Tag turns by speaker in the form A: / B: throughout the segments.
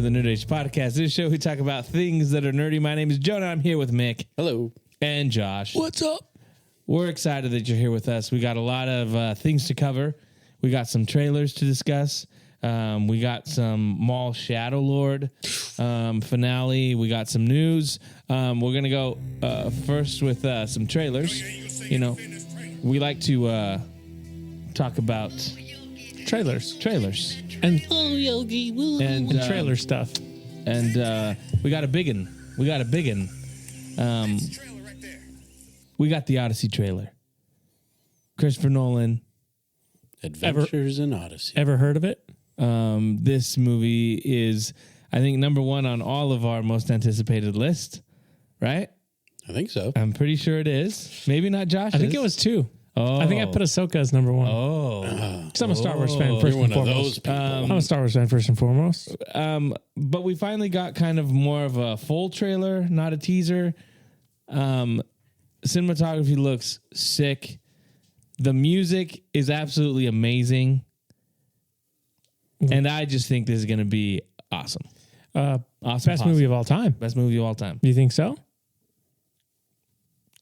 A: to the Nerd Age Podcast. This show we talk about things that are nerdy. My name is Jonah. I'm here with Mick.
B: Hello.
A: And Josh.
C: What's up?
A: We're excited that you're here with us. We got a lot of things to cover. We got some trailers to discuss. We got some Maul Shadow Lord finale. We got some news. We're going to go first with some trailers. You know, we like to talk about trailers.
C: And
A: And
C: trailer stuff.
A: And we got a big one. We got the Odyssey trailer. Christopher Nolan.
B: Adventures in Odyssey.
C: Ever heard of it?
A: This movie is, I think, number one on all of our most anticipated list, right?
B: I think so.
A: I'm pretty sure it is. Maybe not Josh.
C: I think it was 2.
A: Oh.
C: I think I put Ahsoka as number 1.
A: Oh.
C: Because I'm a Star Wars fan,
B: You're
C: first
B: one
C: and
B: of those
C: foremost.
B: people.
C: I'm a Star Wars fan, first and foremost.
A: But we finally got kind of more of a full trailer, not a teaser. Cinematography looks sick. The music is absolutely amazing. And I just think this is going to be awesome.
C: Best movie of all time.
A: Best movie of all time.
C: You think so?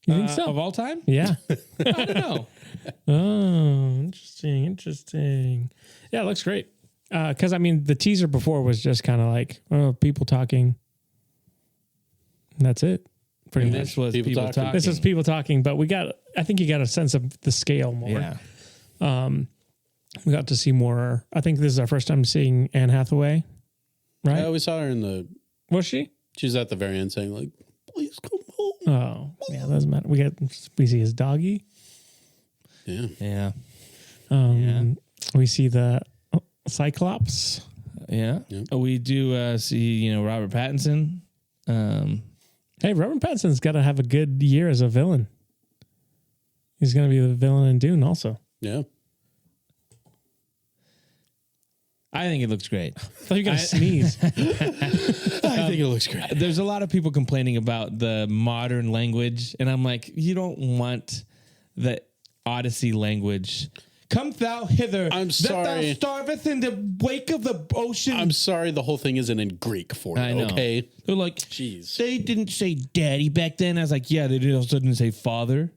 C: You think so?
A: Of all time?
C: Yeah.
A: I don't know.
C: Oh, interesting. Yeah, it looks great. Because, I mean, the teaser before was just kind of like, people talking. And that's it. Pretty much.
A: This was people talking.
C: This is people talking, but I think you got a sense of the scale more.
A: Yeah.
C: We got to see more. I think this is our first time seeing Anne Hathaway, right?
B: We saw her in the...
C: Was she?
B: She's at the very end saying, like, please come home.
C: Oh, yeah, that doesn't matter. We see his doggy.
B: Yeah.
C: We see the Cyclops.
A: Yeah.
B: Yep.
A: We do see, Robert Pattinson.
C: Hey, Robert Pattinson's got to have a good year as a villain. He's going to be the villain in Dune also.
B: Yeah.
A: I think it looks great.
C: I thought you were going to sneeze.
B: I think it looks great.
A: There's a lot of people complaining about the modern language, and I'm like, you don't want the Odyssey language. Come thou hither.
B: I'm
A: That
B: sorry.
A: thou starveth in the wake of the ocean.
B: I'm sorry the whole thing isn't in Greek for you,
A: I know.
B: okay?
A: They're like,
B: Jeez.
A: they didn't say daddy back then. I was like, yeah, they also didn't say father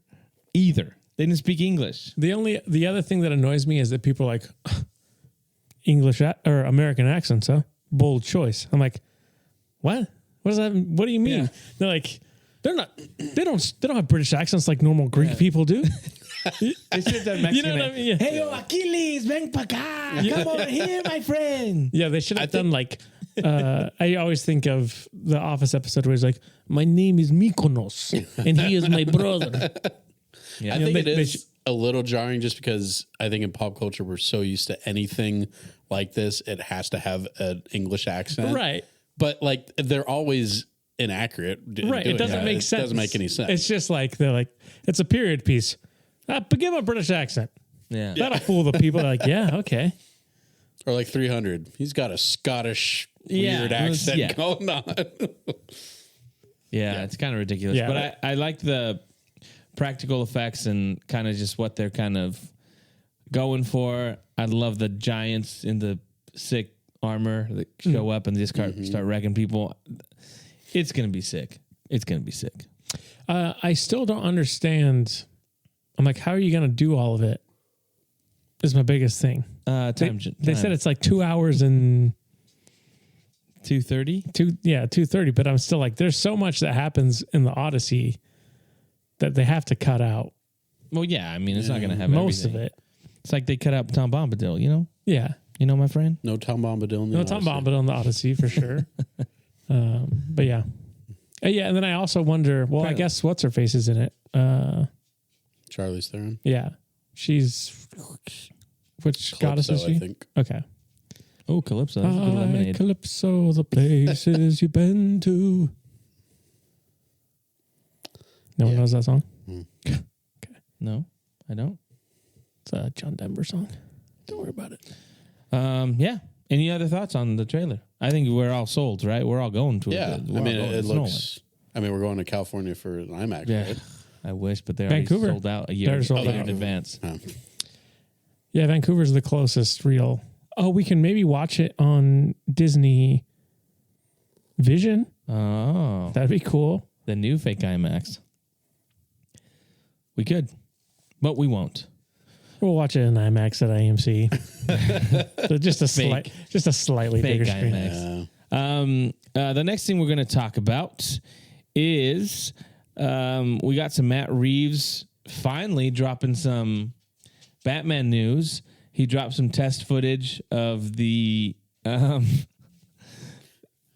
A: either. They didn't speak English.
C: The other thing that annoys me is that people are like, English or American accents, huh? Bold choice. I'm like, what? What does that? What do you mean?
A: Yeah.
C: They're like, they don't have British accents like normal Greek people do.
A: They should have done Mexican.
C: You know what I mean? Yeah.
A: Hey, yo, Achilles, ven pa acá. Come over here, my friend.
C: Yeah, they should have done like. I always think of the Office episode where he's like, "My name is Mykonos, and he is my brother."
A: Yeah.
B: I think it is a little jarring just because I think in pop culture we're so used to anything like this, it has to have an English accent.
C: Right.
B: But like they're always inaccurate.
C: Right. It doesn't make sense.
B: It doesn't make any sense.
C: It's just like they're like, it's a period piece. But give him a British accent.
A: Yeah.
C: That'll fool the people. They're like, yeah, okay.
B: Or like 300. He's got a Scottish
A: Yeah,
B: weird
A: it was-
B: accent
A: yeah.
B: going on.
A: Yeah, it's kind of ridiculous.
C: Yeah,
A: but I like the practical effects and kind of just what they're kind of going for. I love the giants in the sick armor that show up and just start wrecking people. It's going to be sick. It's going to be sick.
C: I still don't understand. I'm like, how are you going to do all of it? Is my biggest thing. They said it's like 2 hours and
A: 2:30.
C: 2:30. But I'm still like, there's so much that happens in the Odyssey that they have to cut out
A: Well, yeah, I mean, it's not going to have
C: most
A: everything.
C: of it.
A: It's like they cut out Tom Bombadil, you know?
C: Yeah.
A: You know, my friend?
B: No Tom Bombadil.
C: No Tom Bombadil on the Odyssey for sure. But yeah. Yeah, and then I also wonder, well, I guess what's her face is in it.
B: Charlize Theron.
C: Yeah. She's which goddess is she?
B: I think.
C: Okay.
A: Oh, Calypso. That's a good lemonade.
C: Calypso, the places you've been to. No one knows that song? Okay.
A: No, I don't.
C: It's a John Denver song. Don't worry about it.
A: Yeah. Any other thoughts on the trailer? I think we're all sold, right? We're all going to
B: Yeah.
A: it.
B: I mean, it looks... I mean, we're going to California for an IMAX,
A: Yeah.
B: right?
A: I wish, but they're
C: Vancouver.
A: already sold out a year,
C: They're sold
A: in
C: out.
A: advance.
C: Yeah, Vancouver's the closest real. Oh, we can maybe watch it on Disney Vision.
A: Oh,
C: That'd be cool.
A: the new fake IMAX. We could, but we won't.
C: We'll watch it in IMAX at IMC. So just a slightly
A: Fake
C: bigger screen.
A: IMAX. The next thing we're going to talk about is we got some Matt Reeves finally dropping some Batman news. He dropped some test footage of the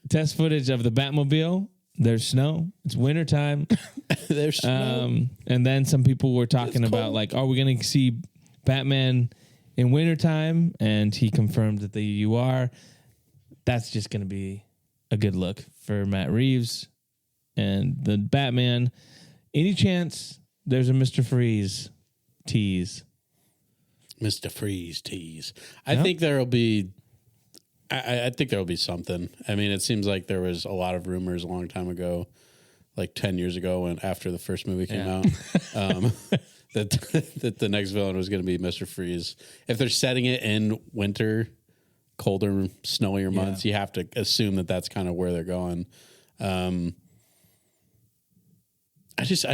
A: Batmobile. There's snow. It's wintertime.
B: There's snow.
A: And then some people were talking about like, are we going to see Batman in wintertime? And he confirmed that you are. That's just going to be a good look for Matt Reeves and the Batman. Any chance there's a Mr. Freeze tease?
B: Mr. Freeze tease. I think there'll be. I think there'll be something. I mean, it seems like there was a lot of rumors a long time ago, like 10 years ago, when after the first movie came out, that the next villain was going to be Mr. Freeze. If they're setting it in winter, colder, snowier months, you have to assume that that's kind of where they're going. I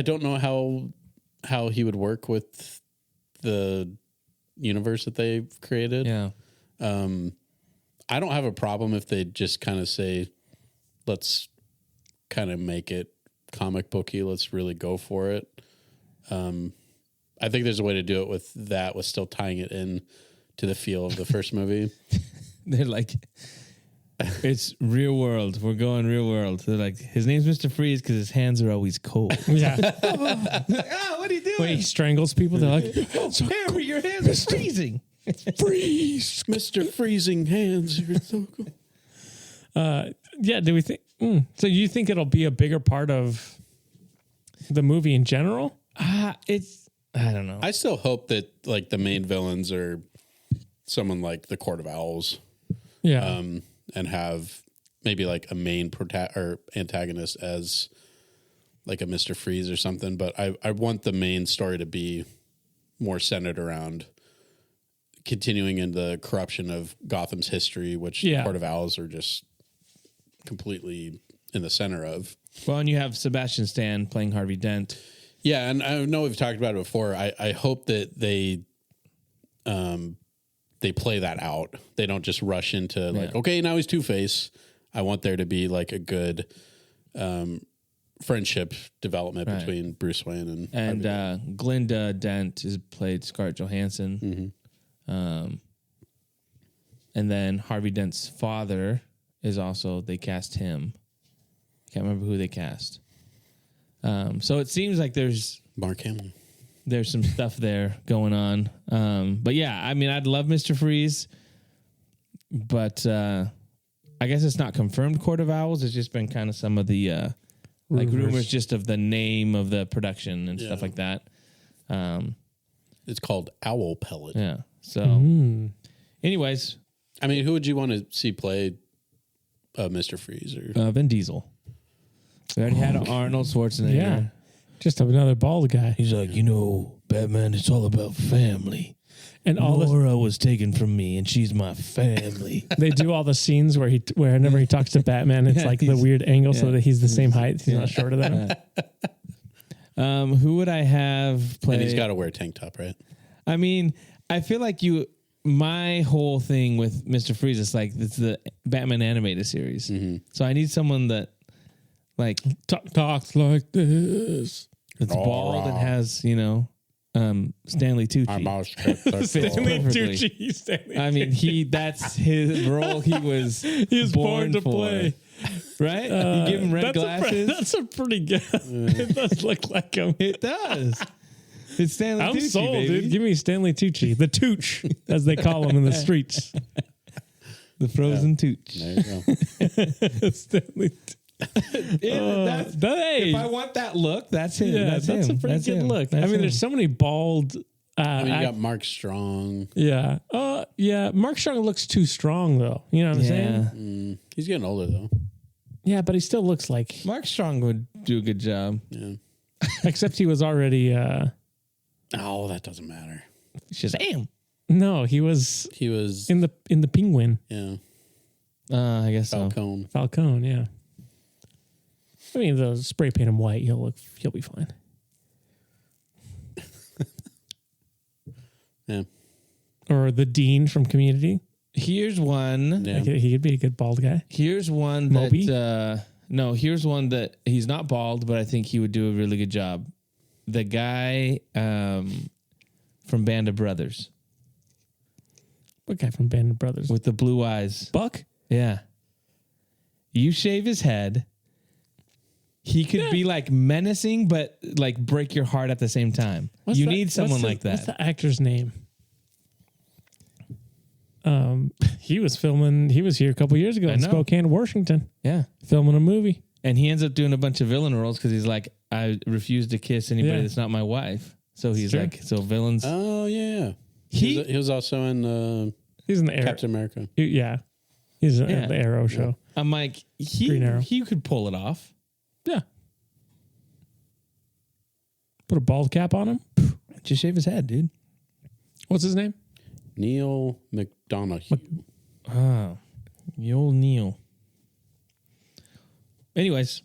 B: don't know how he would work with the universe that they've created.
A: Yeah.
B: I don't have a problem if they just kind of say, let's kind of make it comic booky. Let's really go for it. I think there's a way to do it with still tying it in to the feel of the first movie.
A: They're like, it's real world. We're going real world. They're like, his name's Mr. Freeze because his hands are always cold.
C: Yeah.
A: What are you doing?
C: When he strangles people, they're like,
A: Harry, your hands are freezing.
B: Freeze, Mr. Freezing Hands. You're so cool.
C: yeah, do we think? So you think it'll be a bigger part of the movie in general?
A: I don't know.
B: I still hope that like the main villains are someone like the Court of Owls.
C: Yeah.
B: And have maybe like a main or antagonist as like a Mr. Freeze or something. But I want the main story to be more centered around continuing in the corruption of Gotham's history, which the Court of Owls are just completely in the center of.
A: Well, and you have Sebastian Stan playing Harvey Dent.
B: Yeah, and I know we've talked about it before. I hope that they play that out. They don't just rush into like, okay, now he's Two-Face. I want there to be like a good friendship development between Bruce Wayne and
A: Glinda Dent is played Scarlett Johansson.
B: Mm-hmm.
A: And then Harvey Dent's father is also, they cast him. Can't remember who they cast. So it seems like there's
B: Mark Hamill.
A: There's some stuff there going on. But yeah, I mean, I'd love Mr. Freeze, but I guess it's not confirmed Court of Owls. It's just been kind of some of the like rumors just of the name of the production and stuff like that.
B: It's called Owl Pellet.
A: Yeah. So anyways,
B: I mean, who would you want to see play Mr. Freeze? Or
A: Vin Diesel. We already had Arnold Schwarzenegger.
C: Yeah. Just another bald guy.
A: He's like, Batman, it's all about family.
C: And all
A: Laura was taken from me, and she's my family.
C: They do all the scenes where whenever he talks to Batman, it's like the weird angle so that he's the same height. He's not shorter than him.
A: Who would I have play?
B: And he's got to wear a tank top, right?
A: I mean, I feel like my whole thing with Mr. Freeze is like, it's the Batman animated series. Mm-hmm. So I need someone that like
C: talks like this.
A: It's bald and has, Stanley Tucci.
C: Stanley Tucci. Stanley
A: I mean, that's his role. He was born to play. Right? You give him red glasses.
C: That's a pretty good. It does look like him.
A: It does. It's Stanley
C: I'm
A: Tucci,
C: sold,
A: baby.
C: dude. Give me Stanley Tucci. The Tooch, as they call him in the streets.
A: The frozen Tooch.
B: There you go.
C: Stanley
A: if I want that look, that's him.
C: Yeah, that's a pretty good look. I mean, there's so many bald.
B: You got Mark Strong.
C: Yeah. Mark Strong looks too strong, though. You know what I'm saying?
B: He's getting older, though.
C: Yeah, but he still looks like.
A: Mark Strong would do a good job.
B: Yeah.
C: Except he was already.
B: Oh, that doesn't matter.
A: Shazam!
C: No, he was
B: in
C: the Penguin.
B: Yeah.
A: I guess
B: Falcone.
C: Falcone, yeah. I mean, the spray paint him white. He'll be fine.
B: Yeah.
C: Or the Dean from Community.
A: Here's one.
B: Yeah.
C: Like, he could be a good bald guy.
A: Here's one
C: Moby?
A: that no, here's one that he's not bald, but I think he would do a really good job. The guy from Band of Brothers
C: What guy from Band of Brothers?
A: with the blue eyes.
C: Buck?
A: Yeah. You shave his head. He could be like menacing, but like break your heart at the same time. You need someone like that.
C: What's the actor's name? He was here a couple years ago in
A: know.
C: Spokane, Washington,
A: Yeah.
C: filming a movie.
A: And he ends up doing a bunch of villain roles because he's like, I refuse to kiss anybody
C: Yeah.
A: that's not my wife. So he's
C: true.
A: like, so villains.
B: Oh yeah.
A: He-
B: He was also in
C: He's in the Arrow.
B: Captain America.
C: Yeah. He's in
A: Yeah.
C: the Arrow show.
A: I'm like,
C: Green Arrow.
A: he could pull it off.
C: Yeah. Put a bald cap on him.
A: Just shave his head, dude.
C: What's his name?
B: Neil McDonough.
A: Oh, the old Neil. Anyways,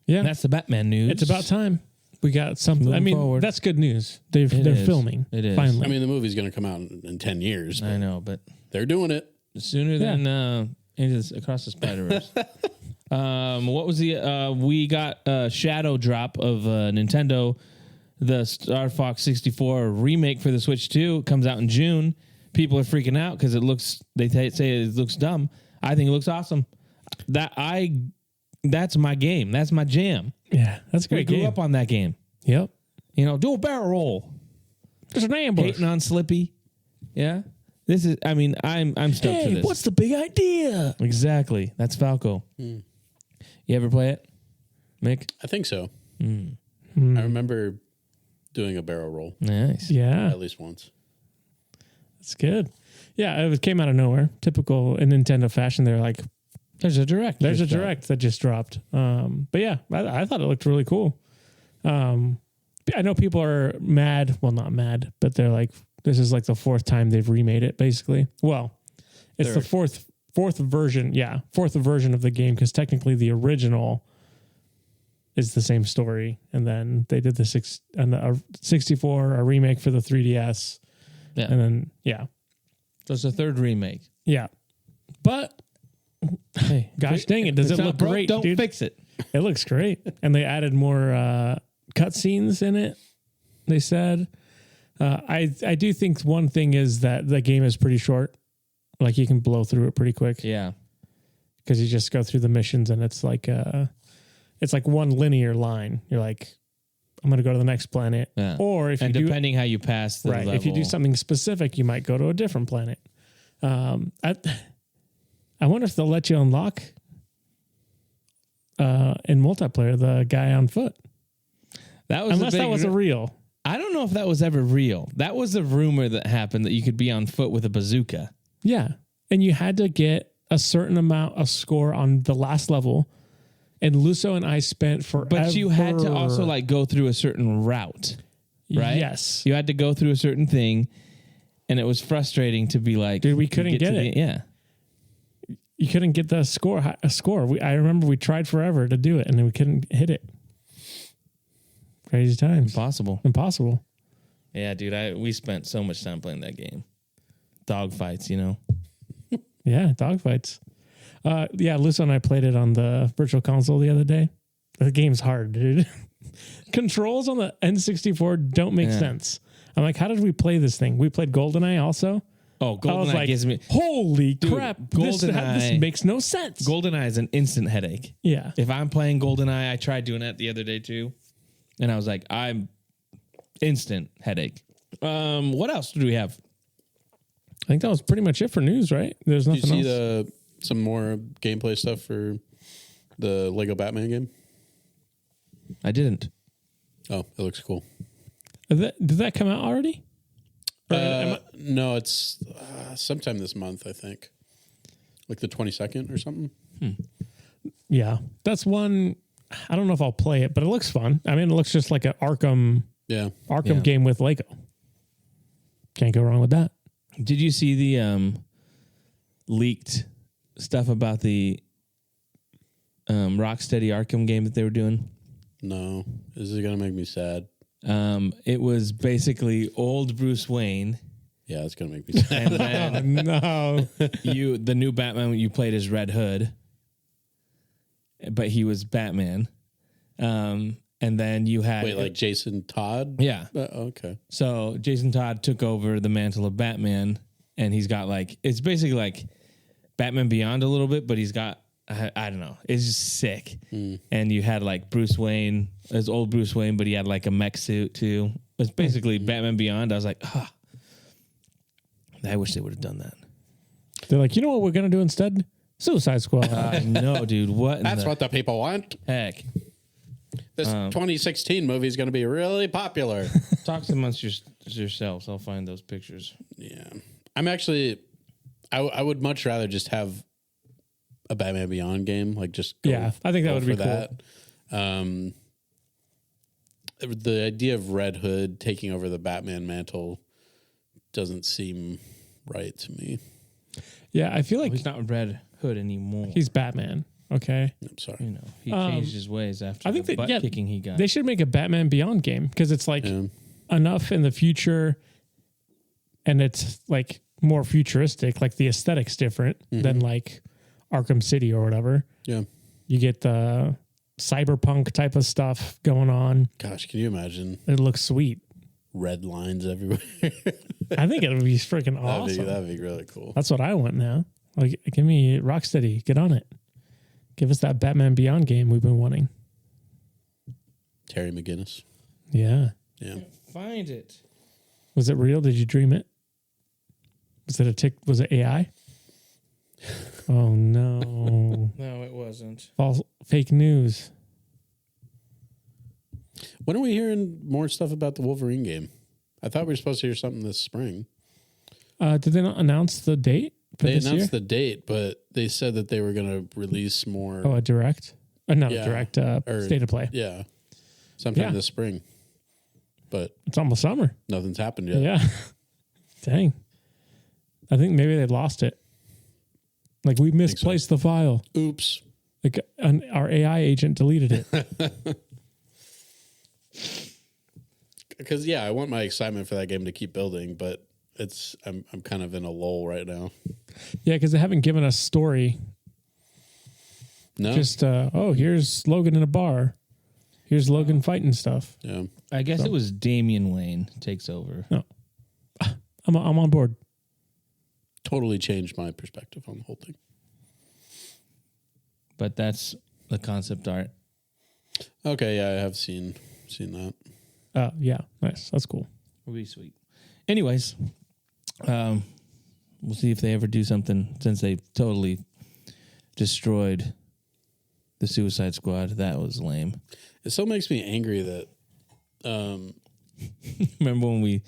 C: Yeah.
A: that's the Batman news.
C: It's about time. We got something.
A: Moving
C: I mean,
A: forward.
C: that's good news. They're
A: is.
C: filming.
A: It is.
C: Finally.
B: I mean, the movie's going to come out in 10 years.
A: I know, but
B: They're doing it.
A: sooner than Across the Spider-Verse. What was the we got a shadow drop of Nintendo, the Star Fox 64 remake for the Switch 2 comes out in June. People are freaking out because they say it looks dumb. I think it looks awesome. That's my game. That's my jam.
C: Yeah, that's a
A: We
C: great
A: grew
C: game.
A: up on that game.
C: Yep.
A: You know, do a barrel roll.
C: There's an ambush.
A: Hating on Slippy. Yeah. This is I'm stoked for this.
C: What's the big idea?
A: Exactly. That's Falco. You ever play it, Mick?
B: I think so.
C: Hmm.
B: I remember doing a barrel roll
A: Nice.
C: Yeah,
B: at least once.
C: that's good. Yeah, it came out of nowhere. Typical in Nintendo fashion. They're like,
A: There's a direct.
C: there's a direct that just dropped. But yeah, I thought it looked really cool. I know people are mad. Well, not mad, but they're like, this is like the fourth time they've remade it, basically. Well, it's the fourth version. Yeah, fourth version of the game, because technically the original is the same story, and then they did the 64, a remake for the 3DS,
A: Yeah.
C: and then
A: So it's a third remake.
C: yeah. But
A: Hey,
C: gosh dang it, does
A: if
C: it
A: it's not
C: look
A: broke,
C: great,
A: Don't
C: dude?
A: fix it.
C: It looks great, and they added more cutscenes in it. They said, I do think one thing is that the game is pretty short. Like you can blow through it pretty quick
A: Yeah.
C: because you just go through the missions, and it's like one linear line. You're like, I'm going to go to the next planet,
A: Yeah.
C: or if
A: And
C: you do
A: depending how you pass the
C: right,
A: level.
C: if you do something specific, you might go to a different planet. I wonder if they'll let you unlock in multiplayer the guy on foot.
A: that was
C: Unless that was a real.
A: I don't know if that was ever real. That was a rumor that happened that you could be on foot with a bazooka.
C: Yeah. And you had to get a certain amount of score on the last level. And Luso and I spent forever.
A: But you had to also like go through a certain route, right?
C: Yes.
A: You had to go through a certain thing, and it was frustrating to be like,
C: Dude, we couldn't get
A: to
C: it.
A: Yeah.
C: You couldn't get the score. I remember we tried forever to do it, and then we couldn't hit it. Crazy times. Impossible.
A: Yeah, dude, we spent so much time playing that game. Dog fights, you know.
C: Yeah, dogfights. Yeah, Luso and I played it on the virtual console the other day. The game's hard, dude. Controls on the N64 don't make sense. I'm like, how did we play this thing? We played GoldenEye also.
A: Oh,
C: I was
A: GoldenEye
C: like,
A: gives me
C: holy crap! This
A: GoldenEye-
C: makes no sense.
A: GoldenEye is an instant headache.
C: Yeah,
A: If I'm playing GoldenEye, I tried doing that the other day too, and I was like, I'm instant headache. What else do we have?
C: I think that was pretty much it for news, right? There's
B: Did
C: nothing
B: you see
C: else.
B: some more gameplay stuff for the Lego Batman game?
A: I didn't.
B: Oh, it looks cool.
C: Did that come out already?
B: No, it's sometime this month, I think. Like the 22nd or something.
C: Yeah, that's one. I don't know if I'll play it, but it looks fun. I mean, it looks just like an Arkham
B: Yeah.
C: game with Lego. Can't go wrong with that.
A: Did you see the leaked stuff about the Rocksteady Arkham game that they were doing?
B: No. This is gonna make me sad.
A: It was basically old Bruce Wayne.
B: Yeah, it's gonna make me sad.
A: And then
C: No.
A: the new Batman you played as Red Hood, but he was Batman. And then you had
B: Wait, like Jason Todd?
A: yeah.
B: Okay.
A: So Jason Todd took over the mantle of Batman, and he's got like it's basically like Batman Beyond a little bit, but he's got I don't know, it's just sick. And you had like Bruce Wayne, as old Bruce Wayne, but he had like a mech suit too. It's basically Batman Beyond. I was like, I wish they would have done that.
C: They're like, you know what we're gonna do instead? Suicide Squad.
A: No, dude, what?
B: That's what the people want.
A: Heck.
B: This 2016 movie is going to be really popular.
A: Talk amongst yourselves. I'll find those pictures.
B: Yeah. I'm actually, I would much rather just have a Batman Beyond game. Like just go,
C: Yeah, I think that
B: go
C: would be
B: for that. The idea of Red Hood taking over the Batman mantle doesn't seem right to me.
C: Yeah, I feel like
A: He's not Red Hood anymore.
C: he's Batman. Okay.
B: I'm sorry.
A: You know, he changed his ways after
C: I think
A: the
C: that,
A: butt kicking he got.
C: They should make a Batman Beyond game because it's like enough in the future and it's like more futuristic. Like the aesthetic's different than like Arkham City or whatever.
B: Yeah.
C: You get the cyberpunk type of stuff going on.
B: Gosh, can you imagine
C: It looks sweet.
B: red lines everywhere?
C: I think it would be freaking awesome.
B: That'd be really cool.
C: That's what I want now. Like, give me Rocksteady. Get on it. Give us that Batman Beyond game we've been wanting.
B: Terry McGinnis.
C: Yeah.
B: Yeah.
A: Find it.
C: Was it real? Did you dream it? Was it a tick? Was it AI? Oh no!
A: No, it wasn't.
C: False, fake news.
B: When are we hearing more stuff about the Wolverine game? I thought we were supposed to hear something this spring.
C: Did they not announce the date for
B: They
C: this
B: announced
C: year?
B: the date, but they said that they were going to release more.
C: Oh, a direct? Not
B: Yeah.
C: a direct.
B: Or-
C: State of play.
B: Yeah, sometime
C: Yeah.
B: this spring. But
C: It's almost summer.
B: nothing's happened yet.
C: Yeah. Dang. I think maybe they lost it. Like we misplaced the file.
B: Oops.
C: Like our AI agent deleted it.
B: Because I want my excitement for that game to keep building, but I'm kind of in a lull right now.
C: Yeah, because they haven't given us story.
B: No.
C: Just here's Logan in a bar. Here's Logan fighting stuff.
B: Yeah.
A: I guess it was Damian Wayne takes over.
C: No, I'm on board.
B: Totally changed my perspective on the whole thing.
A: But that's the concept art.
B: Okay, yeah, I have seen that.
C: Yeah, nice. That's cool.
A: It'll be sweet. Anyways, we'll see if they ever do something since they totally destroyed the Suicide Squad. That was lame.
B: It still makes me angry that
A: Remember when we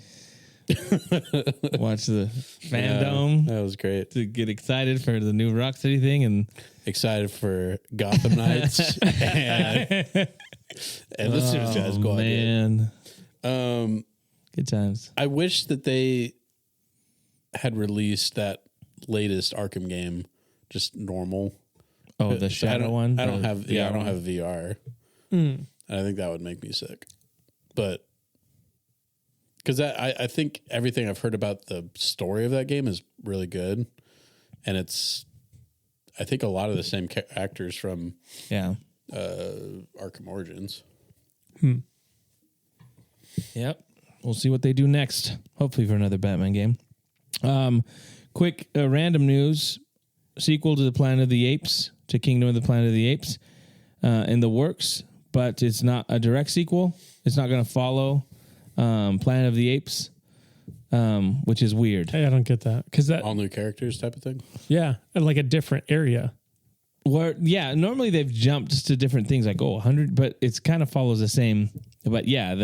A: watched the fandom
B: that was great.
A: to get excited for the new Rocksteady thing and
B: Excited for Gotham Knights and the Suicide Squad.
A: Man.
B: Um,
A: Good times.
B: I wish that they had released that latest Arkham game just normal.
A: Oh, the Shadow one?
B: I don't have
A: VR
B: I don't
A: one?
B: have VR.
C: Mm.
B: I think that would make me sick. But because I think everything I've heard about the story of that game is really good, and it's I think a lot of the same actors from
A: Yeah.
B: Arkham Origins.
A: Yep. We'll see what they do next. Hopefully for another Batman game. Quick random news. Sequel to the Planet of the Apes, to Kingdom of the Planet of the Apes, in the works, but it's not a direct sequel. It's not going to follow Planet of the Apes, which is weird.
C: Hey, I don't get that because that
B: All new characters type of thing.
C: like a different area.
A: Where, normally they've jumped to different things like 100, but it's kind of follows the same. But yeah,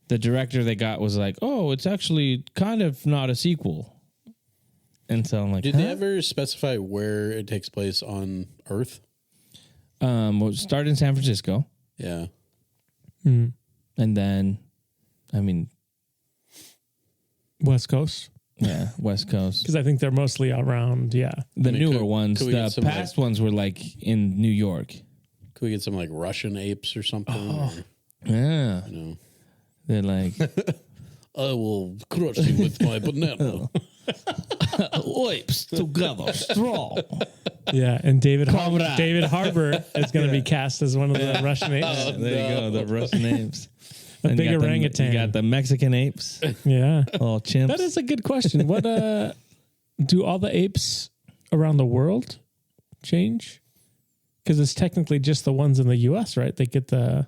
A: the director they got was like, oh, it's actually kind of not a sequel. And so I'm like,
B: Did they ever specify where it takes place on Earth?
A: Well, it started in San Francisco,
B: Yeah.
A: and then, I mean,
C: West Coast.
A: Yeah, West Coast.
C: Because I think they're mostly around,
A: The newer ones.
B: could we
A: The
B: get some,
A: past ones were like in New York.
B: Could we get some like Russian apes or something?
C: Oh.
A: Yeah.
B: You know,
A: They're like,
B: I will crush you with my banana.
A: apes together, strong.
C: Yeah, and David
A: Comrade.
C: David Harbour is going to be cast as one of the Russian apes.
A: There you go, the Russian apes.
C: A
A: And
C: big
A: you got
C: orangutan.
A: You got the Mexican apes,
C: Yeah.
A: all chimps.
C: That is a good question. What do all the apes around the world change? Because it's technically just the ones in the U.S., right? They get the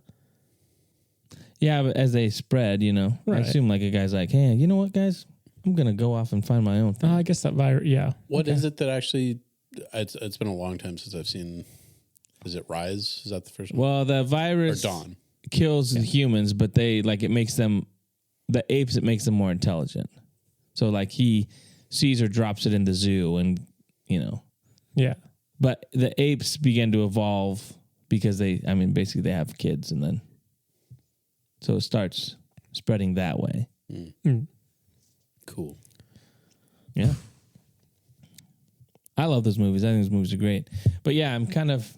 A: Yeah, but as they spread, I
C: Right.
A: assume like a guy's like, hey, you know what, guys? I'm going to go off and find my own thing.
C: I guess that virus. Yeah.
B: What is it that actually? It's been a long time since I've seen. Is it Rise? Is that the first one?
A: Well, the
B: Or
A: virus
B: Dawn?
A: kills humans, but it makes them, the apes, it makes them more intelligent. So like he sees or drops it in the zoo and,
C: Yeah.
A: but the apes began to evolve because basically they have kids and then, so it starts spreading that way.
B: Cool.
A: Yeah. I love those movies. I think those movies are great. But yeah, I'm kind of,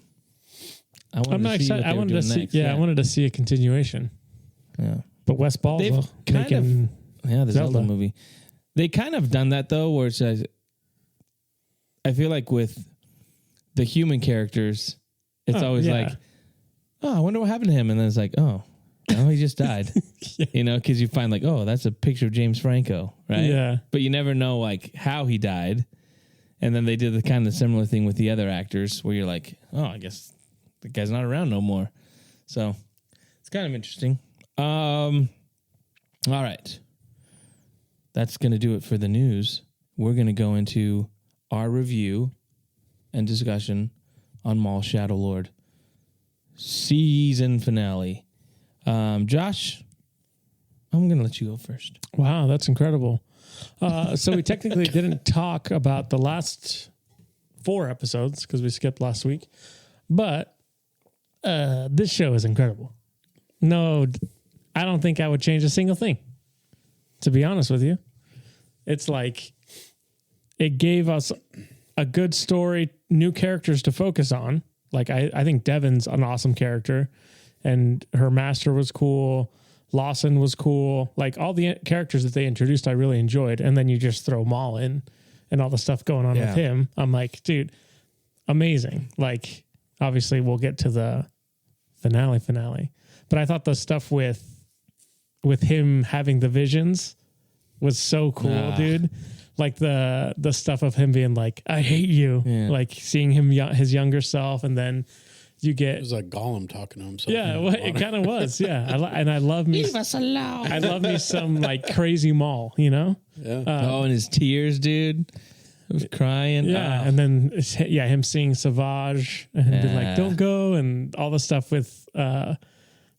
C: I'm not excited. I wanted to see.
A: Next.
C: Yeah, I wanted to see a continuation.
A: Yeah.
C: But Wes Ball's
A: They've
C: making.
A: The Zelda
C: Zelda.
A: movie. They kind of done that though, where it's I feel like with the human characters, it's always like, oh, I wonder what happened to him. And then it's like, oh, no, he just died. Because you find like, oh, that's a picture of James Franco, right?
C: Yeah.
A: But you never know like how he died. And then they did the kind of similar thing with the other actors where you're like, oh, I guess the guy's not around no more. So it's kind of interesting. All right. That's going to do it for the news. We're going to go into our review and discussion on Maul Shadow Lord season finale. Josh, I'm going to let you go first.
C: Wow, that's incredible. So we technically didn't talk about the last 4 episodes because we skipped last week, but this show is incredible. No, I don't think I would change a single thing, to be honest with you. It's like it gave us a good story, new characters to focus on. Like I think Devon's an awesome character, and her master was cool. Lawson was cool. Like all the characters that they introduced, I really enjoyed. And then you just throw Maul in and all the stuff going on with him. I'm like, dude, amazing. Like, obviously we'll get to the finale. But I thought the stuff with him having the visions was so cool, dude. Like the stuff of him being like, I hate you. Yeah. Like seeing him, his younger self, and then you get
B: it was like Gollum talking to himself.
C: Yeah, well, it kind of was. Yeah, I love me.
A: Leave us alone.
C: I love me some like crazy Maul. Yeah.
A: And his tears, dude. I was crying.
C: Yeah, and then him seeing Savage and him being like, "Don't go," and all the stuff with the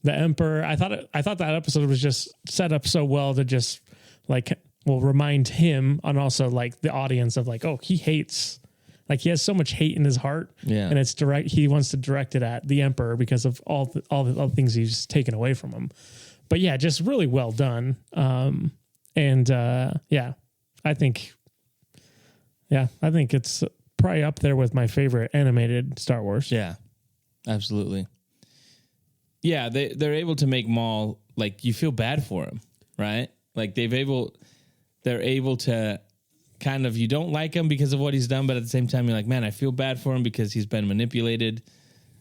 C: Emperor. I thought that episode was just set up so well to just like remind him and also like the audience of like, oh, he hates. Like he has so much hate in his heart, and it's direct. He wants to direct it at the Emperor because of all the things he's taken away from him. But yeah, just really well done. I think it's probably up there with my favorite animated Star Wars.
A: Yeah, absolutely. Yeah, they're able to make Maul like you feel bad for him, right? Like they're able to. Kind of, you don't like him because of what he's done, but at the same time, you're like, man, I feel bad for him because he's been manipulated.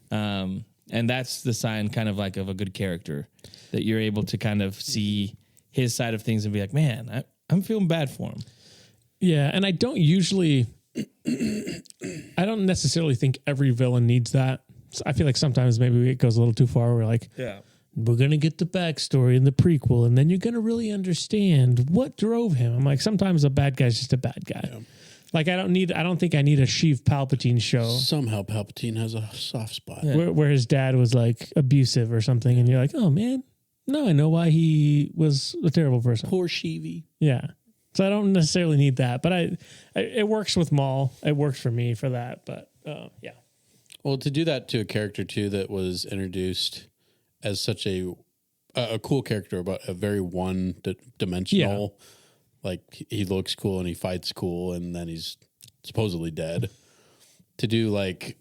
A: And that's the sign kind of like of a good character, that you're able to kind of see his side of things and be like, man, I'm feeling bad for him.
C: Yeah. And I don't necessarily think every villain needs that. I feel like sometimes maybe it goes a little too far. We're like, we're going to get the backstory in the prequel, and then you're going to really understand what drove him. I'm like, sometimes a bad guy's just a bad guy. Yeah. Like, I don't think I need a Sheev Palpatine show.
B: Somehow Palpatine has a soft spot.
C: Where his dad was like abusive or something, and you're like, oh man, no, I know why he was a terrible person.
B: Poor Sheevy.
C: Yeah. So I don't necessarily need that, but it works with Maul. It works for me for that, but yeah.
B: Well, to do that to a character too that was introduced as such a cool character, but a very one-dimensional like he looks cool and he fights cool, and then he's supposedly dead. To do like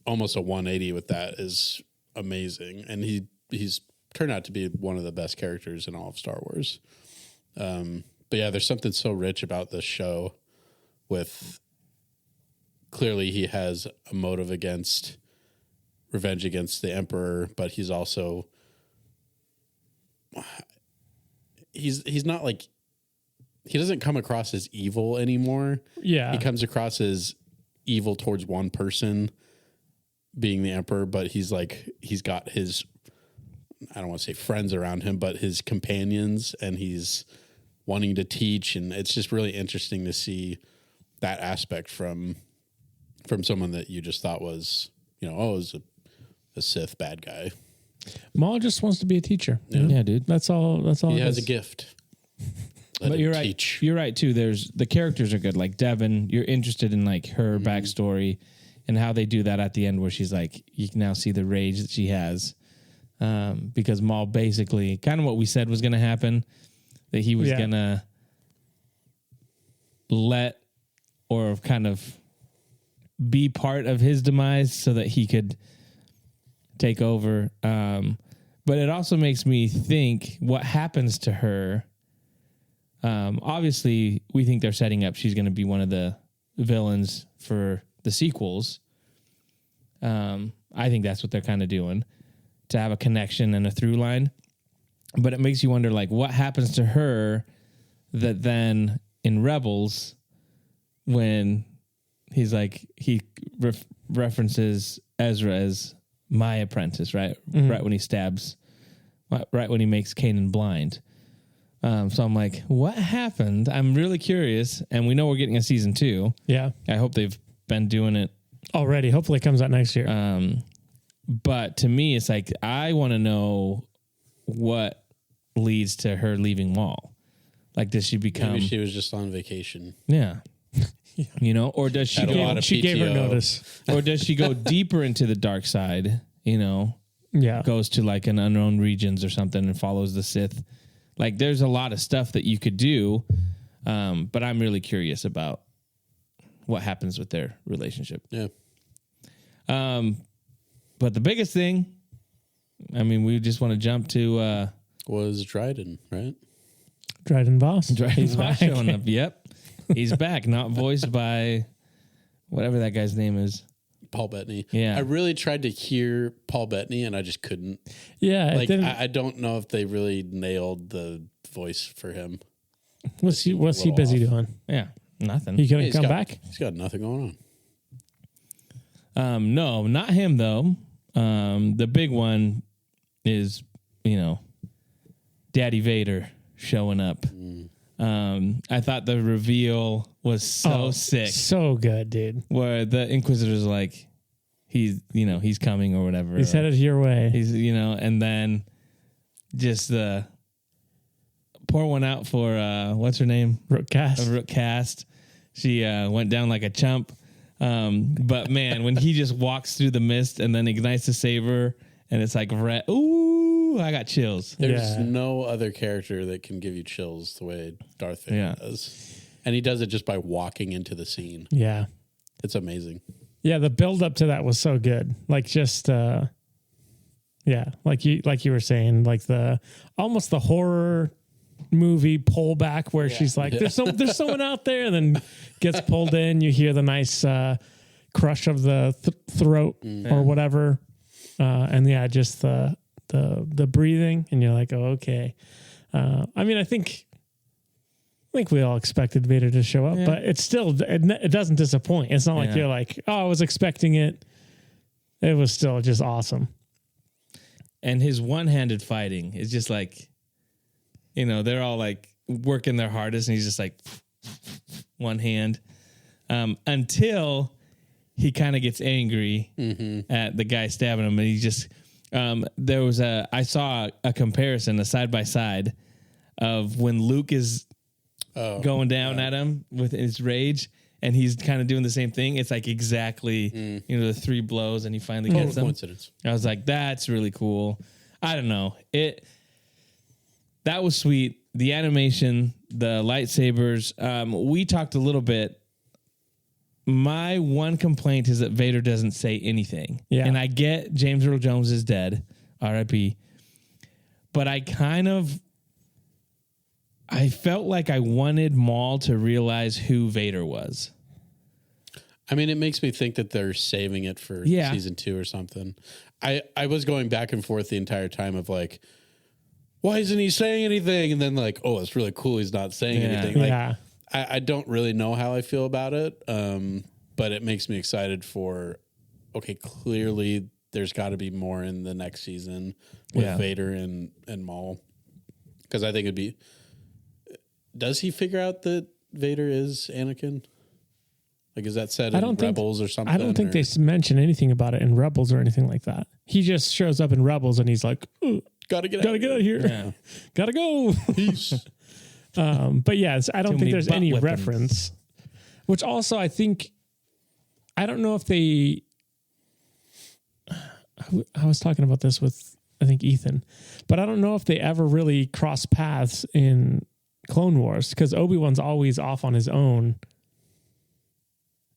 B: almost a 180 with that is amazing, and he's turned out to be one of the best characters in all of Star Wars. But yeah, there's something so rich about this show. With clearly he has a motive against revenge against the Emperor, but he's also he's not like, he doesn't come across as evil anymore.
C: Yeah,
B: he comes across as evil towards one person, being the Emperor, but he's got his, I don't want to say friends around him, but his companions, and he's wanting to teach, and it's just really interesting to see that aspect from someone that you just thought was, is a Sith bad guy.
C: Maul just wants to be a teacher.
A: Yeah, dude.
C: That's all.
B: He has a gift.
A: But you're right. You're right too. The characters are good. Like Devin, you're interested in like her backstory and how they do that at the end, where she's like, you can now see the rage that she has, because Maul basically kind of what we said was going to happen, that he was going to let or kind of be part of his demise so that he could take over. But it also makes me think what happens to her. Obviously, we think they're setting up she's going to be one of the villains for the sequels. I think that's what they're kind of doing, to have a connection and a through line. But it makes you wonder, like, what happens to her that then in Rebels, when he's like, he references Ezra as my apprentice, right? Mm-hmm. Right when he stabs, right when he makes Kanan blind. So I'm like, what happened? I'm really curious. And we know we're getting a season 2.
C: Yeah.
A: I hope they've been doing it
C: already. Hopefully it comes out next year.
A: But to me, it's like, I want to know what leads to her leaving Maul. Like, does she become...
B: Maybe she was just on vacation.
A: Yeah. Or does she
C: she gave her notice.
A: Or does she go deeper into the dark side,
C: Yeah.
A: Goes to like an unknown regions or something and follows the Sith. Like, there's a lot of stuff that you could do, but I'm really curious about what happens with their relationship.
B: Yeah.
A: But the biggest thing, I mean, we just want to jump to...
B: was Dryden, right?
C: Dryden Voss.
A: Dryden Voss showing up. Yep. He's back, not voiced by whatever that guy's name is.
B: Paul Bettany.
A: Yeah.
B: I really tried to hear Paul Bettany and I just couldn't.
C: Yeah.
B: Like, I don't know if they really nailed the voice for him.
C: What's he busy doing?
A: Yeah. Nothing.
C: He gonna come back?
B: He's got nothing going
A: on. No, not him though. The big one is, Daddy Vader showing up. I thought the reveal was so sick.
C: So good, dude.
A: Where the Inquisitor's like, he's coming or whatever.
C: He's headed your way.
A: He's, and then just pour one out for, what's her name?
C: Rook Cast.
A: Rook Cast. She went down like a chump. But man, when he just walks through the mist and then ignites the saber and it's like red. Ooh, I got chills.
B: There's no other character that can give you chills the way Darth Vader does. And he does it just by walking into the scene.
C: Yeah.
B: It's amazing.
C: Yeah, the build up to that was so good. Like just like you were saying, like almost the horror movie pullback where she's like, there's someone out there, and then gets pulled in. You hear the nice crush of the throat or whatever. And just the breathing, and you're like, oh, okay. I mean, I think we all expected Vader to show up, but it's still, it doesn't disappoint. It's not like you're like, oh, I was expecting it. It was still just awesome.
A: And his one-handed fighting is just like, they're all like working their hardest, and he's just like one hand, until he kind of gets angry at the guy stabbing him, and he just I saw a comparison, a side by side of when Luke is going down at him with his rage, and he's kind of doing the same thing. It's like exactly the 3 blows, and he finally gets them.
B: Coincidence.
A: I was like, that's really cool. I don't know, that was sweet. The animation, the lightsabers. We talked a little bit. My one complaint is that Vader doesn't say anything.
C: Yeah.
A: And I get James Earl Jones is dead, R.I.P. But I felt like I wanted Maul to realize who Vader was.
B: I mean, it makes me think that they're saving it for season 2 or something. I was going back and forth the entire time of like, why isn't he saying anything? And then like, oh, it's really cool he's not saying anything. Like, I don't really know how I feel about it, but it makes me excited for, okay, clearly there's got to be more in the next season with Vader and Maul. Because I think it'd be, does he figure out that Vader is Anakin? Like, is that said in Rebels or something?
C: I don't think they mention anything about it in Rebels or anything like that. He just shows up in Rebels and he's like, gotta get out of here. Yeah. Gotta go. Peace. But yes, I don't think there's any reference. Which also, I think, I don't know if they. I was talking about this with, I think, Ethan, but I don't know if they ever really cross paths in Clone Wars because Obi-Wan's always off on his own.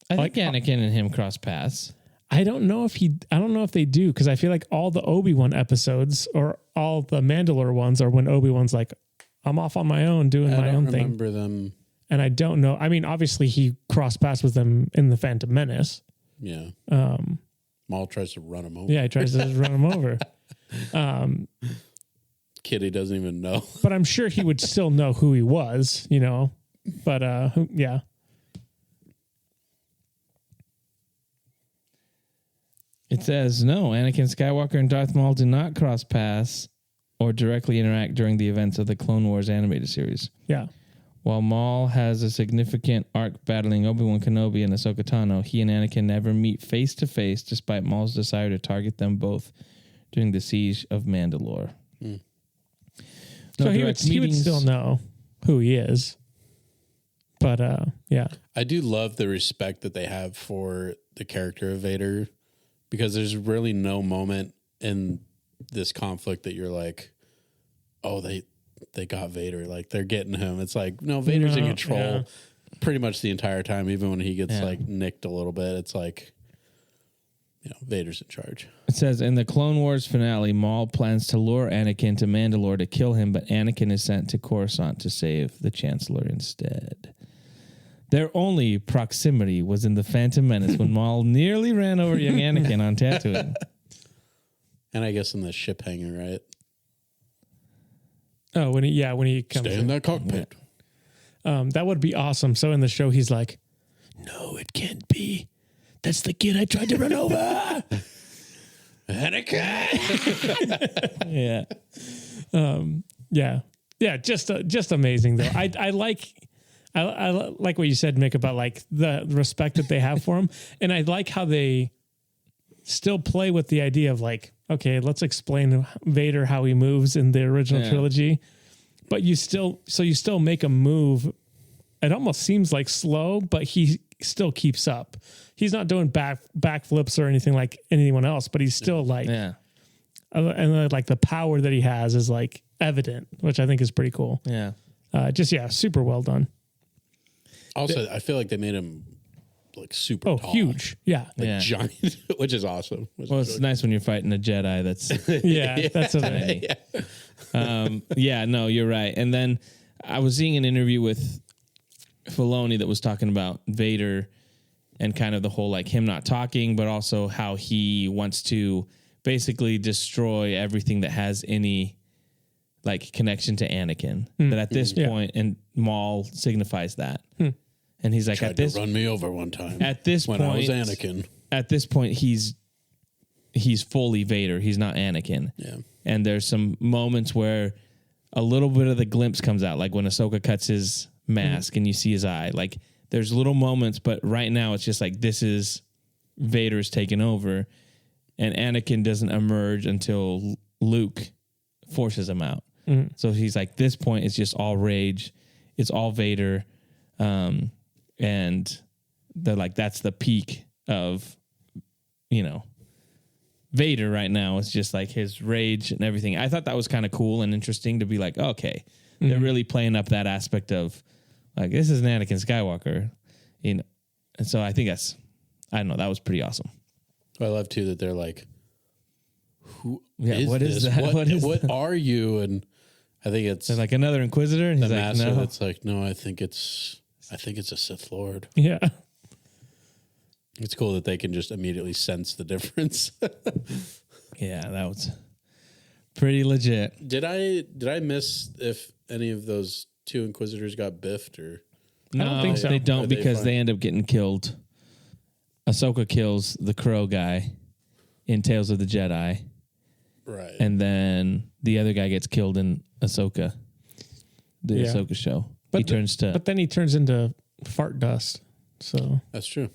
A: I think Anakin and him cross paths.
C: I don't know if they do because I feel like all the Obi-Wan episodes or all the Mandalore ones are when Obi-Wan's like, I'm off on my own doing my own thing. I
B: remember them.
C: And I don't know. I mean, obviously he crossed paths with them in the Phantom Menace.
B: Yeah. Maul tries to run him over.
C: Yeah, he tries to run him over.
B: Kid he doesn't even know.
C: But I'm sure he would still know who he was, you know. But yeah.
A: It says, no, Anakin Skywalker and Darth Maul do not cross paths or directly interact during the events of the Clone Wars animated series.
C: Yeah.
A: While Maul has a significant arc battling Obi-Wan Kenobi and Ahsoka Tano, he and Anakin never meet face-to-face despite Maul's desire to target them both during the siege of Mandalore. No
C: so he would still know who he is. But, yeah.
B: I do love the respect that they have for the character of Vader because there's really no moment in this conflict that you're like, oh, they got Vader. Like, they're getting him. It's like, no, Vader's in control pretty much the entire time, even when he gets, like, nicked a little bit. It's like, you know, Vader's in charge.
A: It says, in the Clone Wars finale, Maul plans to lure Anakin to Mandalore to kill him, but Anakin is sent to Coruscant to save the Chancellor instead. Their only proximity was in the Phantom Menace when Maul nearly ran over young Anakin on Tatooine.
B: And I guess in the ship hangar, right?
C: Oh, when he comes
B: Stay in that cockpit.
C: That would be awesome. So in the show, he's like, no, it can't be. That's the kid I tried to run over.
B: Anakin.
C: Yeah. Yeah. Just amazing though. I like what you said, Mick, about like the respect that they have for him. And I like how they still play with the idea of like, okay, let's explain Vader, how he moves in the original trilogy, but you still make a move. It almost seems like slow, but he still keeps up. He's not doing backflips or anything like anyone else, but he's still like, and like the power that he has is like evident, which I think is pretty cool.
A: Yeah.
C: Super well done.
B: Also, I feel like they made him like super tall.
C: Huge. Yeah.
B: Giant, which is awesome.
A: It's nice when you're fighting a Jedi that's
C: that's
A: tiny. No, you're right. And then I was seeing an interview with Filoni that was talking about Vader and kind of the whole like him not talking, but also how he wants to basically destroy everything that has any like connection to Anakin. That at this point, and Maul signifies that. And he's like,
B: tried to run me over one time.
A: At this
B: when
A: point,
B: I was Anakin.
A: At this point, he's fully Vader. He's not Anakin.
B: Yeah.
A: And there's some moments where a little bit of the glimpse comes out, like when Ahsoka cuts his mask and you see his eye. Like there's little moments, but right now it's just like this is Vader's taken over, and Anakin doesn't emerge until Luke forces him out. So he's like, this point is just all rage. It's all Vader. And they're like, that's the peak of, you know, Vader right now is just like his rage and everything. I thought that was kind of cool and interesting to be like, okay, they're really playing up that aspect of like, this is an Anakin Skywalker, you know. And so I think I don't know, that was pretty awesome.
B: I love too that they're like, who
A: what is
B: this?
A: that?
B: What are you? And I think it's
A: They're like another Inquisitor, and
B: the
A: he's like,
B: master
A: no.
B: that's like, no, I think it's a Sith Lord.
C: Yeah.
B: It's cool that they can just immediately sense the difference.
A: Yeah, that was pretty legit.
B: Did I miss if any of those two Inquisitors got biffed or?
A: No,
C: I don't think so.
A: They don't
B: Are they
A: because
B: fine?
A: they end up getting killed. Ahsoka kills the crow guy in Tales of the Jedi,
B: Right.
A: and then the other guy gets killed in Ahsoka, the
C: Yeah.
A: Ahsoka show.
C: But
A: But
C: then he turns into fart dust. So
B: That's true.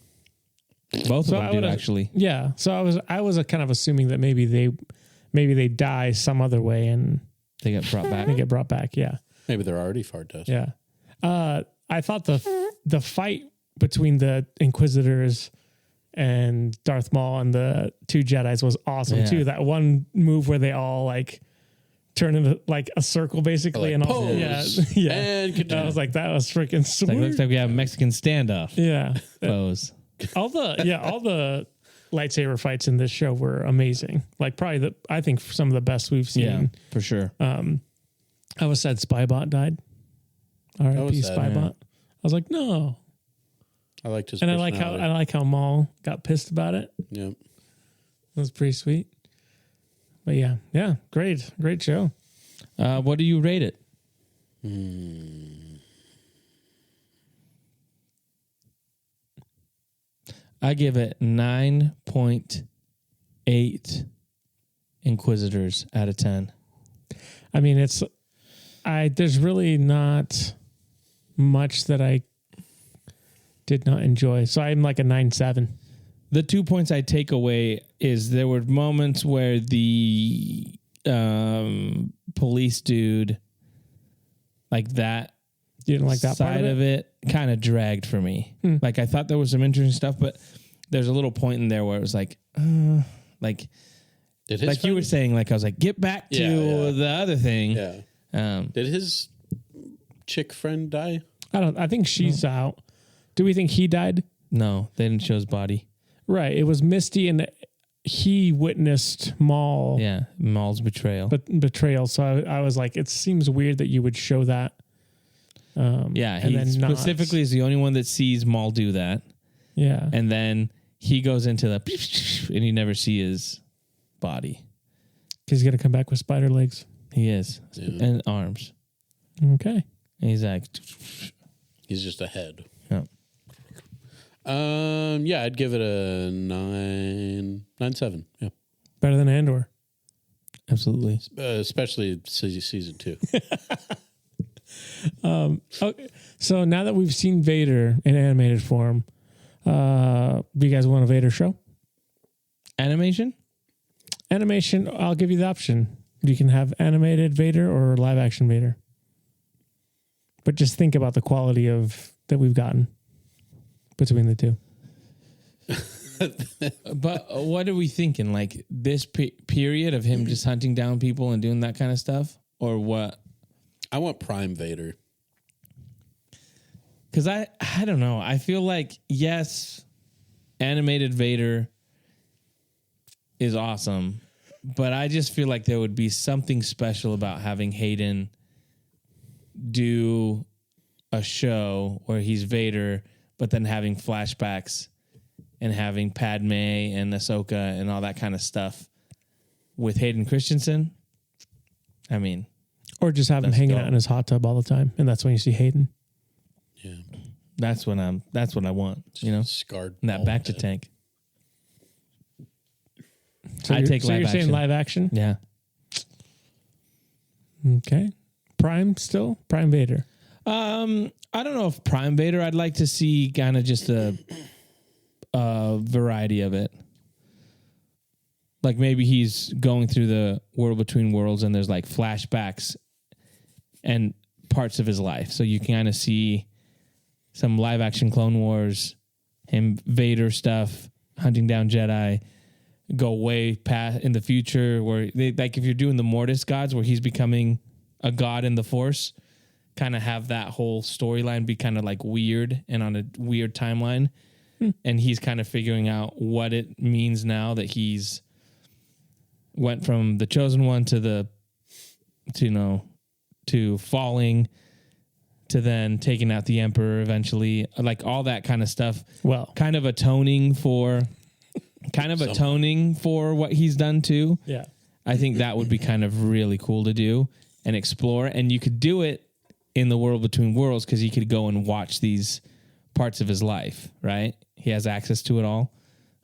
A: both
C: so
A: of
C: I
A: them do
C: would've-
A: actually.
C: yeah. So I was kind of assuming that maybe they die some other way and
A: They get brought back.
C: they get brought back. Yeah.
B: Maybe they're already fart dust.
C: Yeah. I thought the fight between the Inquisitors and Darth Maul and the two Jedis was awesome
A: Yeah.
C: too. That one move where they all like turn into like a circle basically,
B: Like,
C: and all
B: pose.
C: yeah.
B: And continue.
C: I was like, that was freaking sweet.
A: Like, looks like we have a Mexican standoff
C: Yeah.
A: pose.
C: all the lightsaber fights in this show were amazing. Like probably I think some of the best we've seen.
A: Yeah, for sure.
C: I was sad Spybot died. R.I.P.
B: was sad,
C: Spybot.
A: yeah.
C: I was like, no.
B: I liked his
C: And
B: personality.
C: I like how Maul got pissed about it.
B: Yeah.
C: It was pretty sweet. But yeah, great show.
A: What do you rate it? I give it 9.8 Inquisitors out of 10.
C: I mean, there's really not much that I did not enjoy. So I'm like a 9.7.
A: The 2 points I take away is there were moments where the police dude, like that,
C: You didn't like that
A: side
C: part
A: of it, kind of dragged for me. Like I thought there was some interesting stuff, but there's a little point in there where it was like
B: Did his
A: like you
B: friend-
A: were saying, like I was like, get back to
B: Yeah.
A: the other thing.
B: Yeah. Did his chick friend die?
C: I think she's out. Do we think he died?
A: No, they didn't show his body.
C: Right. It was Misty and he witnessed Maul
A: Yeah, Maul's betrayal.
C: betrayal. So I was like, it seems weird that you would show that.
A: Yeah,
C: and
A: he
C: then not.
A: specifically is the only one that sees Maul do that,
C: Yeah.
A: and then he goes into the and you never see his body.
C: He's going to come back with spider legs.
A: He is
B: Yeah.
A: and arms.
C: Okay.
A: And he's like,
B: He's just a head.
A: yeah.
B: Yeah, I'd give it a 9.7. Yeah.
C: Better than Andor.
A: Absolutely.
B: Especially season 2.
C: Okay. So now that we've seen Vader in animated form, do you guys want a Vader show?
A: Animation?
C: Animation, I'll give you the option. You can have animated Vader or live action Vader. But just think about the quality of that we've gotten between the two.
A: But what are we thinking? Like this period of him just hunting down people and doing that kind of stuff? Or what?
B: I want Prime Vader.
A: Because I don't know. I feel like, yes, animated Vader is awesome. But I just feel like there would be something special about having Hayden do a show where he's Vader, but then having flashbacks and having Padme and Ahsoka and all that kind of stuff with Hayden Christensen. I mean,
C: Or just have him
A: That's
C: hanging
A: dope.
C: out in his hot tub all the time. And that's when you see Hayden.
B: Yeah.
A: that's what I want, you know?
B: Scarred.
A: And that
B: bald
A: back to
B: head.
A: tank.
C: So
A: I
C: you're,
A: take
C: so
A: live
C: you're saying
A: action.
C: live action?
A: Yeah.
C: Okay. Prime still? Prime Vader.
A: I don't know if Prime Vader. I'd like to see kind of just a variety of it. Like maybe he's going through the world between worlds, and there's like flashbacks and parts of his life, so you can kind of see some live action Clone Wars, him Vader stuff, hunting down Jedi, go way past in the future, where they, like if you're doing the Mortis gods, where he's becoming a god in the Force, kind of have that whole storyline be kind of like weird and on a weird timeline, and he's kind of figuring out what it means now that he's went from the chosen one to falling, to then taking out the Emperor eventually, like all that kind of stuff.
C: Well,
A: kind of atoning for what he's done too.
C: yeah.
A: I think that would be kind of really cool to do and explore. And you could do it in the World Between Worlds because he could go and watch these parts of his life, right? He has access to it all.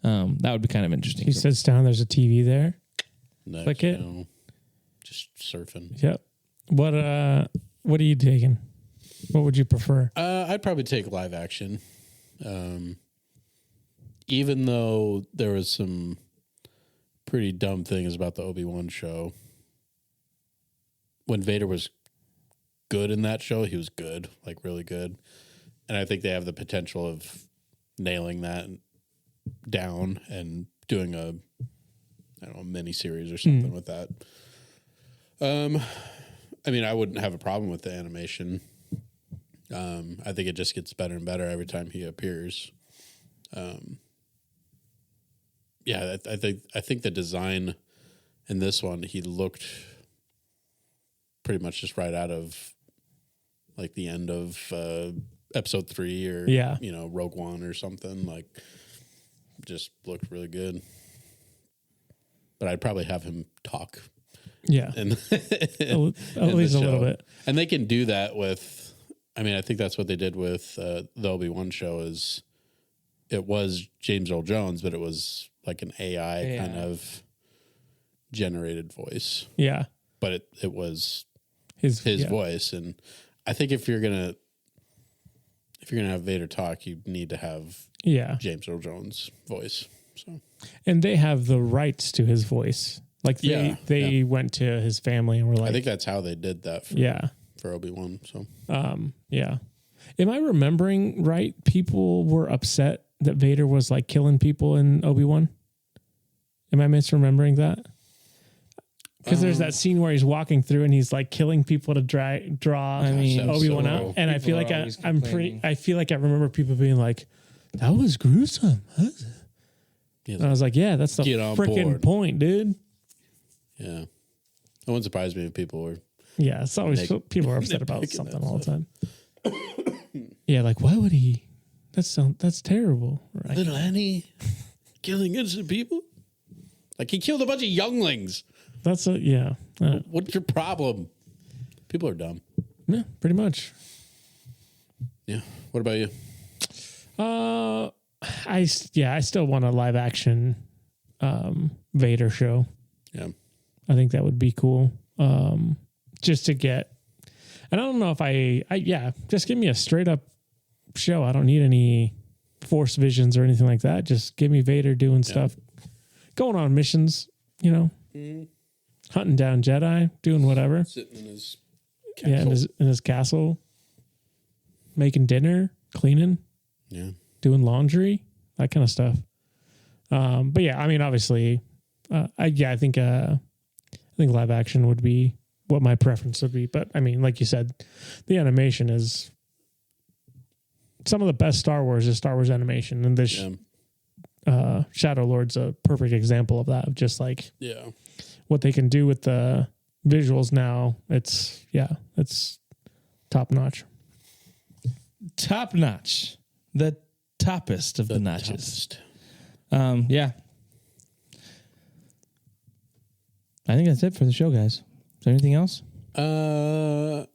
A: That would be kind of interesting.
C: He sits down, there's a TV there.
B: Next,
C: Click it.
B: Just surfing.
C: Yep. What are you taking? What would you prefer?
B: I'd probably take live action. Even though there was some pretty dumb things about the Obi-Wan show. When Vader was good in that show, he was good, like really good. And I think they have the potential of nailing that down and doing a mini series or something with that. I mean, I wouldn't have a problem with the animation. I think it just gets better and better every time he appears. Yeah, I think the design in this one, he looked pretty much just right out of like the end of episode 3 or Rogue One or something. Like, just looked really good. But I'd probably have him talk.
C: Yeah,
B: And
C: at least a little bit.
B: And they can do that with. I mean, I think that's what they did with the Obi-Wan show. Is it was James Earl Jones, but it was like an AI kind of generated voice.
C: Yeah,
B: but it was
C: his
B: voice. And I think if you're gonna have Vader talk, you need to have James Earl Jones' voice. So,
C: and they have the rights to his voice. Like they went to his family and were like,
B: I think that's how they did that. For Obi-Wan. So,
C: yeah. Am I remembering right? People were upset that Vader was like killing people in Obi-Wan. Am I misremembering that? Because there's that scene where he's walking through and he's like killing people to draw Obi-Wan out, and I feel like I feel like I remember people being like, "That was gruesome." And I was like, "Yeah, that's the freaking point, dude."
B: Yeah, it wouldn't surprise me if people were.
C: Yeah, it's always people are upset about something all the time. Yeah, like why would he? That's terrible. Right?
B: Little Annie killing innocent people. Like he killed a bunch of younglings.
C: That's
B: What's your problem? People are dumb.
C: Yeah, pretty much.
B: Yeah. What about you?
C: I still want a live action Vader show.
B: Yeah.
C: I think that would be cool. Just to get, and I don't know if just give me a straight up show. I don't need any Force visions or anything like that. Just give me Vader doing stuff, going on missions, hunting down Jedi, doing whatever.
B: Sitting in his castle.
C: Yeah, in his castle, making dinner, cleaning, doing laundry, that kind of stuff. But yeah, I mean, obviously, I think live action would be what my preference would be. But I mean, like you said, the animation is some of the best Star Wars is Star Wars animation, and this Shadow Lord's a perfect example of that. Of just like what they can do with the visuals now. It's top notch.
A: Top notch. The toppest of the notches. Yeah. I think that's it for the show, guys. Is there anything else?
B: Mando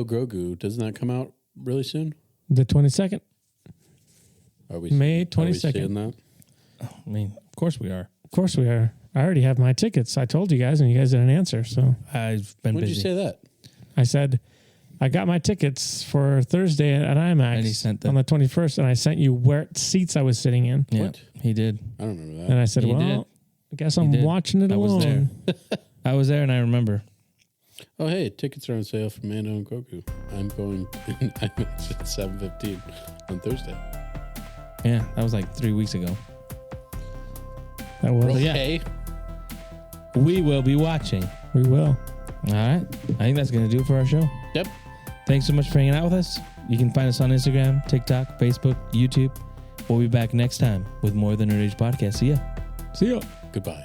B: Grogu, doesn't that come out really soon?
C: The 22nd.
B: Are we
C: May
B: Are we
C: 22nd.
B: seeing that?
A: I mean, of course we are.
C: Of course we are. I already have my tickets. I told you guys, and you guys didn't answer. So
A: I've been
B: When did
A: busy.
B: you say that?
C: I said I got my tickets for Thursday at IMAX
A: And he sent them.
C: on the 21st, and I sent you where seats I was sitting in.
A: Yeah,
B: What?
A: he did.
B: I don't remember that.
C: And I said,
A: You
C: well,
A: did.
C: I guess I'm
A: did.
C: watching it
A: I was
C: alone.
A: I was there and I remember.
B: Oh, hey, tickets are on sale for Mando and Grogu. I'm going in IMAX at 7:15 on Thursday.
A: Yeah, that was like 3 weeks ago.
C: That was.
A: So, yeah.
B: Okay.
A: We will be watching.
C: We will.
A: All right. I think that's going to do it for our show.
B: Yep.
A: Thanks so much for hanging out with us. You can find us on Instagram, TikTok, Facebook, YouTube. We'll be back next time with more of the Nerd Age Podcast. See ya.
C: See ya.
B: Goodbye.